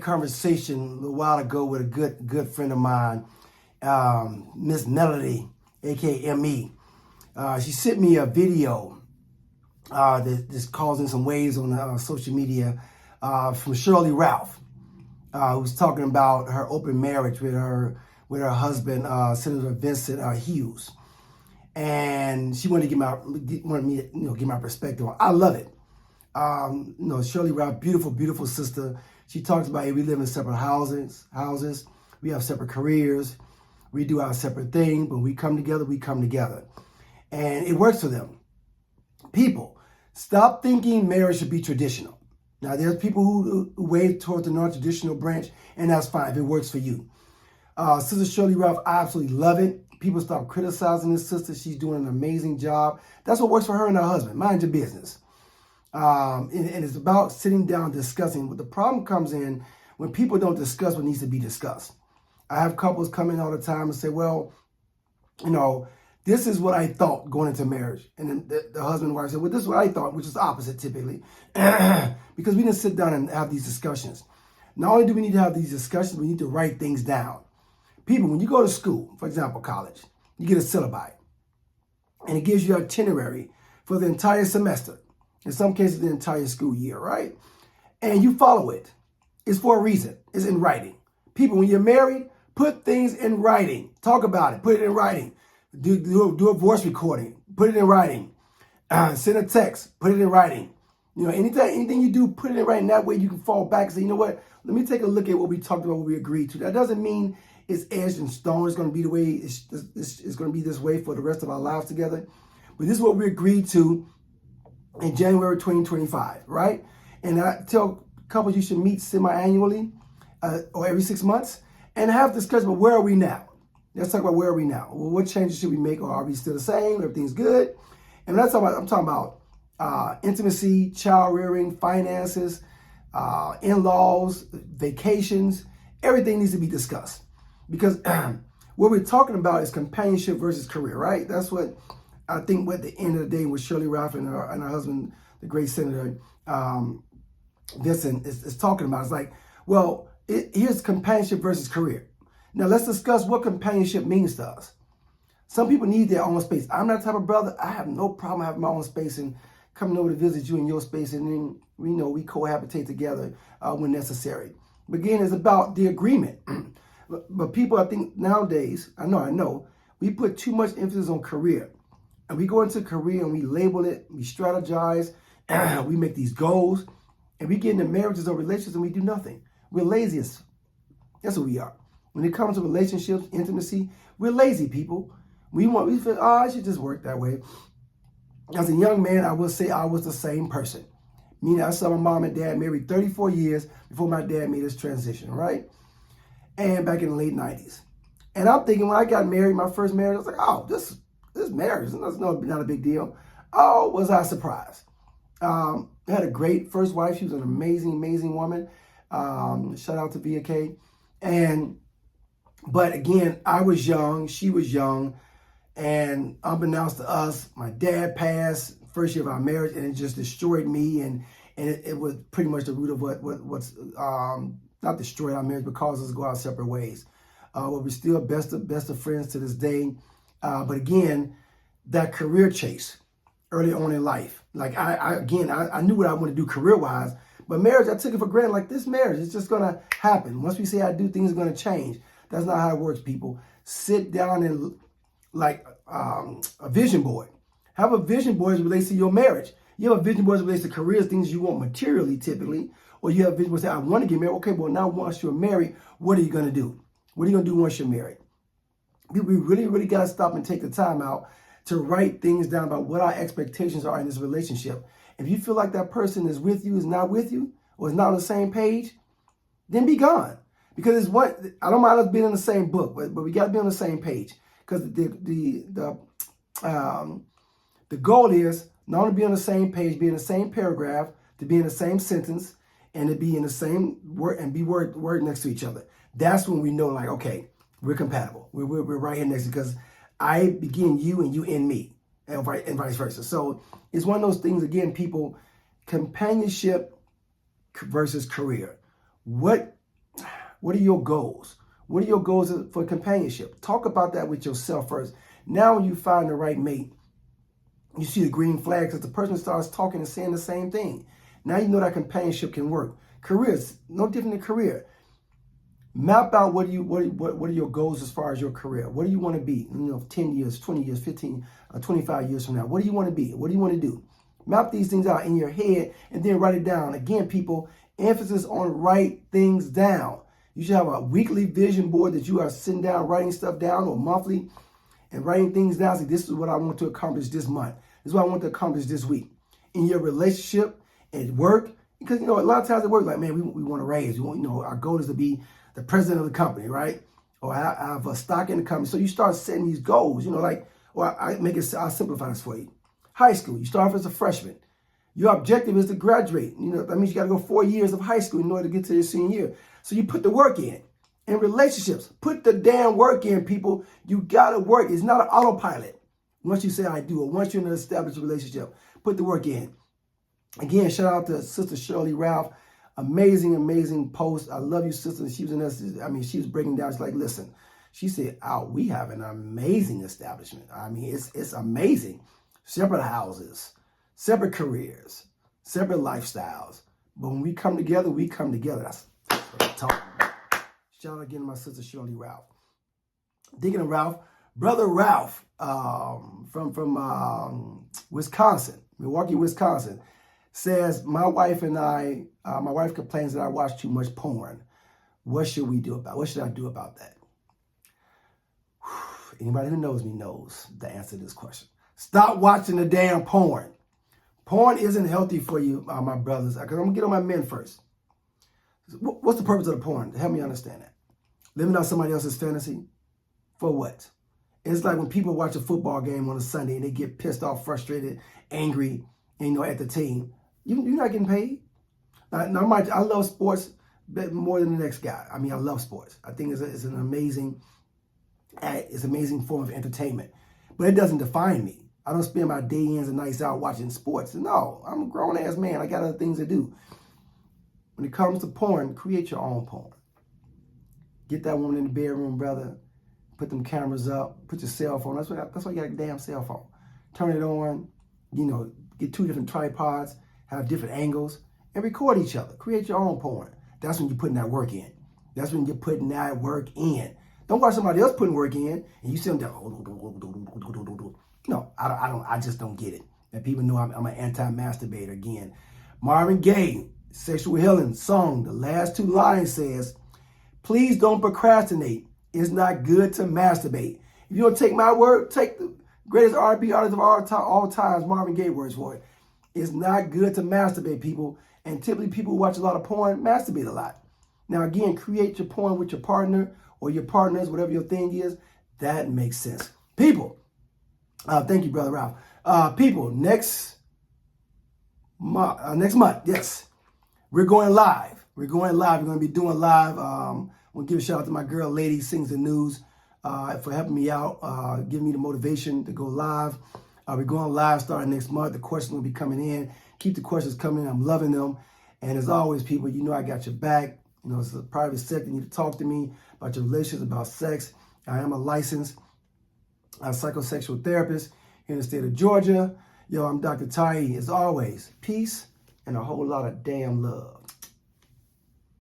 Conversation a little while ago with a good friend of mine, Miss Melody, aka Me. She sent me a video that's causing some waves on social media from Shirley Ralph, who's talking about her open marriage with her husband, Senator Vincent Hughes, and she wanted me to give my perspective on. I love it. Shirley Ralph, beautiful sister. She talks about, hey, we live in separate houses. We have separate careers. We do our separate thing, but we come together. And it works for them. People, stop thinking marriage should be traditional. Now, there's people who wave towards the non-traditional branch, and that's fine if it works for you. Sister Shirley Ralph, I absolutely love it. People stop criticizing this sister. She's doing an amazing job. That's what works for her and her husband. Mind your business. And it's about sitting down and discussing. But the problem comes in when people don't discuss what needs to be discussed. I have couples come in all the time and say, well, this is what I thought going into marriage. And then the husband and wife say, well, this is what I thought, which is the opposite typically. Because we didn't sit down and have these discussions. Not only do we need to have these discussions, we need to write things down. People, when you go to school, for example, college, you get a syllabi. And it gives you an itinerary for the entire semester. In some cases, the entire school year, right? And you follow it. It's for a reason. It's in writing. People, when you're married, put things in writing. Talk about it. Put it in writing. Do a voice recording. Put it in writing. Send a text. Put it in writing. Anything you do, put it in writing. That way you can fall back and say, you know what? Let me take a look at what we talked about, what we agreed to. That doesn't mean it's etched in stone. It's going to be the way, it's going to be this way for the rest of our lives together. But this is what we agreed to in January 2025, right? And I tell couples you should meet semi-annually or every 6 months and have discussion about where are we now? Let's talk about where are we now? Well, what changes should we make, or are we still the same? Everything's good. And I'm talking about intimacy, child rearing, finances, in-laws, vacations. Everything needs to be discussed because what we're talking about is companionship versus career, right? That's what I think at the end of the day with Shirley Ralph and her husband, the great Senator Vincent, is talking about. It's like, well, here's companionship versus career. Now, let's discuss what companionship means to us. Some people need their own space. I'm that type of brother. I have no problem having my own space and coming over to visit you in your space, and then we cohabitate together when necessary. But again, it's about the agreement. But people, I think nowadays, I know, we put too much emphasis on career. And we go into career and we label it, we strategize, we make these goals, and we get into marriages or relationships and we do nothing. We're lazy. That's what we are. When it comes to relationships, intimacy, we're lazy people. We feel, I should just work that way. As a young man, I will say I was the same person. Meaning I saw my mom and dad married 34 years before my dad made his transition, right? And back in the late 90s. And I'm thinking when I got married, my first marriage, I was like, oh, this marriage, that's not a big deal. Oh, was I surprised? I had a great first wife. She was an amazing woman. Shout out to VK. But again, I was young, she was young, and unbeknownst to us, my dad passed first year of our marriage, and it just destroyed me, and it was pretty much the root of what's not destroyed our marriage, but caused us to go our separate ways. But we're still best of friends to this day. But again, that career chase early on in life, like I knew what I want to do career-wise, but marriage, I took it for granted. Like, this marriage, it's just going to happen. Once we say I do, things are going to change. That's not how it works, people. Sit down and, like a vision board. Have a vision board as it relates to your marriage. You have a vision board as it relates to careers, things you want materially, typically. Or you have a vision board that say, I want to get married. Okay, well, now once you're married, what are you going to do? What are you going to do once you're married? We really got to stop and take the time out to write things down about what our expectations are in this relationship. If you feel like that person is with you, is not with you, or is not on the same page, then be gone. Because it's what, I don't mind us being in the same book, but we got to be on the same page. Because the goal is not only be on the same page, be in the same paragraph, to be in the same sentence, and to be in the same word and be word next to each other. That's when we know, like, okay, we're compatible. We're right here next, because I begin you and you in me, and vice versa. So it's one of those things, again, people, companionship versus career. What What are your goals? What are your goals for companionship? Talk about that with yourself first. Now when you find the right mate, you see the green flag because the person starts talking and saying the same thing. Now you know that companionship can work. Careers, no different than career. Map out what are your goals as far as your career. What do you want to be? 10 years, 20 years, 15, 25 years from now. What do you want to be? What do you want to do? Map these things out in your head and then write it down. Again, people, emphasis on write things down. You should have a weekly vision board that you are sitting down, writing stuff down, or monthly, and writing things down. Say, this is what I want to accomplish this month. This is what I want to accomplish this week. In your relationship, at work, because, a lot of times at work, like, man, we want to raise. We want, our goal is to be the president of the company, right? Or I have a stock in the company. So you start setting these goals, I'll simplify this for you. High school, you start off as a freshman. Your objective is to graduate. That means you got to go 4 years of high school in order to get to your senior year. So you put the work in. In relationships, put the damn work in, people. You got to work. It's not an autopilot. Once you say I do, or once you're in an established relationship, put the work in. Again, shout out to Sister Shirley Ralph. Amazing, amazing post. I love you, sister. She was in this. She was breaking down. She's like, listen, she said, we have an amazing establishment. It's amazing. Separate houses, separate careers, separate lifestyles. But when we come together, we come together. That's what I'm talking about. Shout out again to my sister Shirley Ralph. Thinking of Ralph, brother Ralph from Wisconsin, Milwaukee, Wisconsin, says, my wife complains that I watch too much porn. What should we do about it? What should I do about that? Anybody who knows me knows the answer to this question. Stop watching the damn porn. Porn isn't healthy for you, my brothers. Because I'm going to get on my men first. What's the purpose of the porn? Help me understand that. Living out somebody else's fantasy? For what? It's like when people watch a football game on a Sunday and they get pissed off, frustrated, angry, at the team. You're not getting paid. Now, I love sports more than the next guy. I love sports. I think it's an amazing form of entertainment. But it doesn't define me. I don't spend my day ins and nights out watching sports. No, I'm a grown-ass man. I got other things to do. When it comes to porn, create your own porn. Get that woman in the bedroom, brother. Put them cameras up. Put your cell phone. That's why you got a damn cell phone. Turn it on. Get 2 different tripods. Have different angles. And record each other. Create your own porn. That's when you're putting that work in. That's when you're putting that work in. Don't watch somebody else putting work in and you see them down. No, I just don't get it. And people know I'm an anti-masturbator again. Marvin Gaye, Sexual Healing song, the last 2 lines says, please don't procrastinate. It's not good to masturbate. If you don't take my word, take the greatest R&B artist of all times, Marvin Gaye words for it. It's not good to masturbate, people. And typically people who watch a lot of porn masturbate a lot. Now, again, create your porn with your partner or your partners, whatever your thing is. That makes sense. People, thank you, Brother Ralph. People, next month, yes, we're going live. We're going to be doing live. I want to give a shout out to my girl, Lady Sings the News, for helping me out, giving me the motivation to go live. We're going live starting next month. The questions will be coming in. Keep the questions coming in. I'm loving them. And as always, people, I got your back. It's a private sector. You need to talk to me about your relationships, about sex. I am a licensed psychosexual therapist here in the state of Georgia. I'm Dr. Tiy-E. As always, peace and a whole lot of damn love.